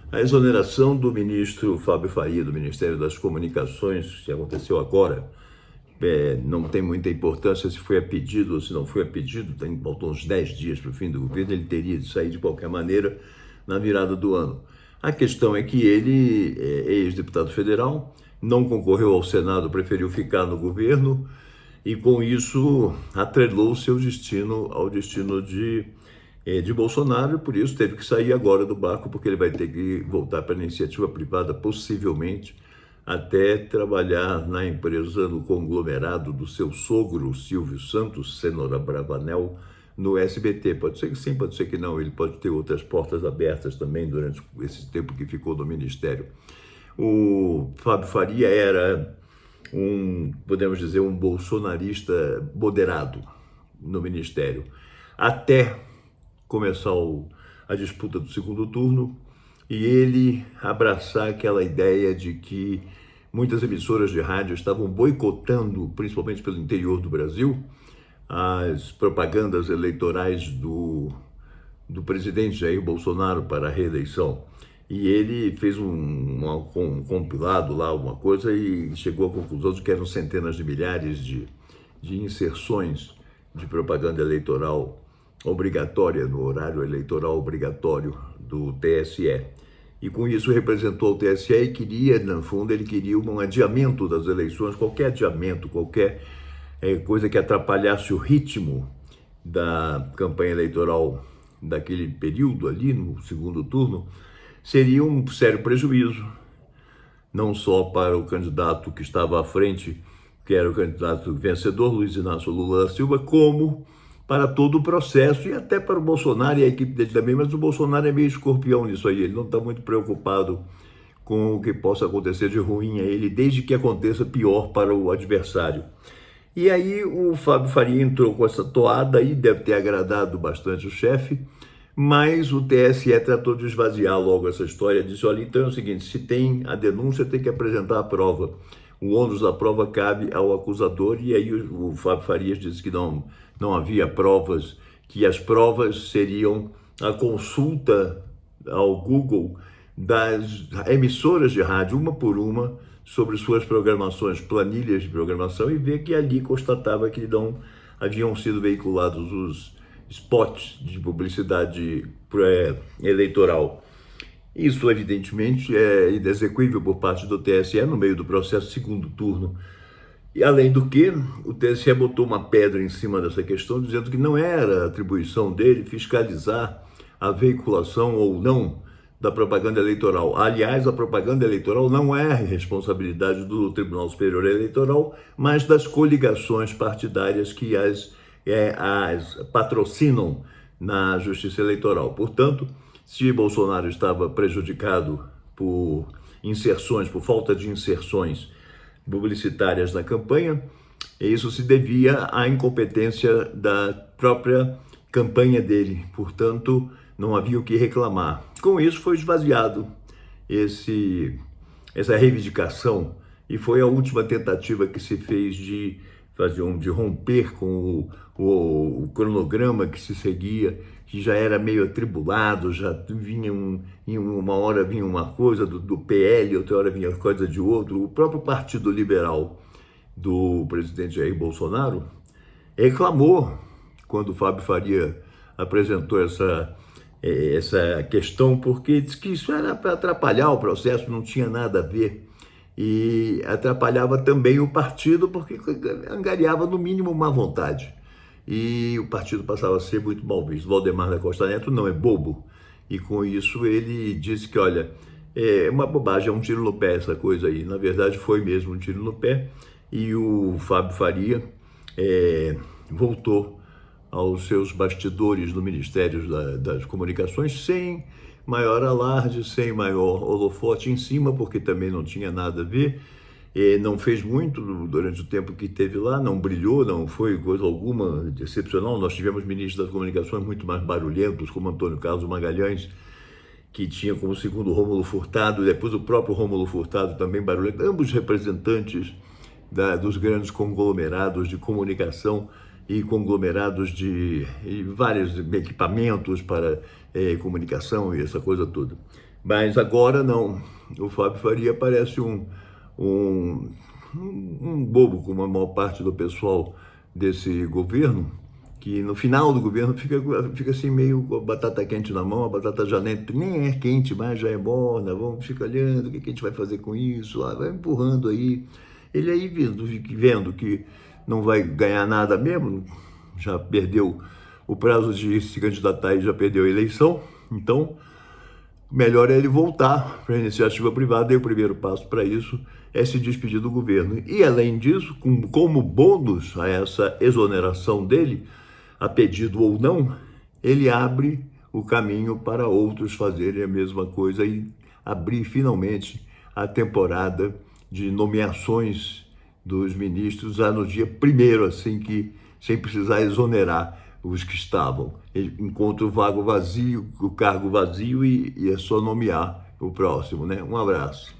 A exoneração do ministro Fábio Faria, do Ministério das Comunicações, que aconteceu agora, não tem muita importância se foi a pedido ou se não foi a pedido, faltam uns 10 dias para o fim do governo, ele teria de sair de qualquer maneira na virada do ano. A questão é que ele é ex-deputado federal, não concorreu ao Senado, preferiu ficar no governo e com isso atrelou o seu destino ao destino de Bolsonaro, e por isso teve que sair agora do barco, porque ele vai ter que voltar para a iniciativa privada, possivelmente, até trabalhar na empresa, no conglomerado do seu sogro, Silvio Santos, Cenoura Bravanel, no SBT. Pode ser que sim, pode ser que não. Ele pode ter outras portas abertas também durante esse tempo que ficou no Ministério. O Fábio Faria era podemos dizer, um bolsonarista moderado no Ministério, até começar a disputa do segundo turno e ele abraçar aquela ideia de que muitas emissoras de rádio estavam boicotando, principalmente pelo interior do Brasil, as propagandas eleitorais do presidente Jair Bolsonaro para a reeleição. E ele fez um compilado lá, uma coisa, e chegou à conclusão de que eram centenas de milhares de inserções de propaganda eleitoral obrigatória, no horário eleitoral obrigatório do TSE. E com isso representou o TSE e queria, no fundo, ele queria um adiamento das eleições, qualquer adiamento, qualquer coisa que atrapalhasse o ritmo da campanha eleitoral daquele período ali, no segundo turno, seria um sério prejuízo, não só para o candidato que estava à frente, que era o candidato vencedor, Luiz Inácio Lula da Silva, como para todo o processo e até para o Bolsonaro e a equipe dele também, mas o Bolsonaro é meio escorpião nisso aí, ele não está muito preocupado com o que possa acontecer de ruim a ele, desde que aconteça pior para o adversário. E aí o Fábio Faria entrou com essa toada aí, deve ter agradado bastante o chefe, mas o TSE tratou de esvaziar logo essa história, disse, olha, então é o seguinte, se tem a denúncia, tem que apresentar a prova. O ônus da prova cabe ao acusador, e aí o Fábio Farias disse que não havia provas, que as provas seriam a consulta ao Google das emissoras de rádio, uma por uma, sobre suas programações, planilhas de programação, e ver que ali constatava que não haviam sido veiculados os spots de publicidade eleitoral. Isso, evidentemente, é inexequível por parte do TSE no meio do processo segundo turno. E, além do que, o TSE botou uma pedra em cima dessa questão, dizendo que não era atribuição dele fiscalizar a veiculação ou não da propaganda eleitoral. Aliás, a propaganda eleitoral não é responsabilidade do Tribunal Superior Eleitoral, mas das coligações partidárias que as patrocinam na Justiça Eleitoral. Portanto, se Bolsonaro estava prejudicado por inserções, por falta de inserções publicitárias na campanha, isso se devia à incompetência da própria campanha dele. Portanto, não havia o que reclamar. Com isso foi esvaziado essa reivindicação e foi a última tentativa que se fez de romper com o cronograma que se seguia, que já era meio atribulado, já vinha em uma hora vinha uma coisa do PL, outra hora vinha coisa de outro. O próprio Partido Liberal do presidente Jair Bolsonaro reclamou quando o Fábio Faria apresentou essa questão, porque disse que isso era para atrapalhar o processo, não tinha nada a ver. E atrapalhava também o partido, porque angariava no mínimo má vontade. E o partido passava a ser muito mal visto. Valdemar da Costa Neto não é bobo, e com isso ele disse que, olha, é uma bobagem, é um tiro no pé essa coisa aí. Na verdade foi mesmo um tiro no pé, e o Fábio Faria voltou aos seus bastidores no Ministério das Comunicações sem maior alarde, sem maior holofote em cima, porque também não tinha nada a ver, não fez muito durante o tempo que esteve lá, não brilhou, não foi coisa alguma excepcional. Nós tivemos ministros das comunicações muito mais barulhentos, como Antônio Carlos Magalhães, que tinha como segundo Rômulo Furtado, depois o próprio Rômulo Furtado também barulhento, ambos representantes dos grandes conglomerados de comunicação e conglomerados de vários equipamentos para comunicação e essa coisa toda. Mas agora não. O Fábio Faria parece um bobo, como a maior parte do pessoal desse governo, que no final do governo fica assim meio com a batata quente na mão, a batata já nem é quente, mas já é morna, vamos ficar olhando, o que a gente vai fazer com isso, vai empurrando aí. Ele aí vendo que não vai ganhar nada mesmo, já perdeu o prazo de se candidatar e já perdeu a eleição, então melhor é ele voltar para a iniciativa privada, e o primeiro passo para isso é se despedir do governo. E, além disso, como bônus a essa exoneração dele, a pedido ou não, ele abre o caminho para outros fazerem a mesma coisa e abrir finalmente a temporada de nomeações dos ministros já no dia 1º, assim que, sem precisar exonerar os que estavam. Ele encontra o cargo vazio e é só nomear o próximo, né? Um abraço.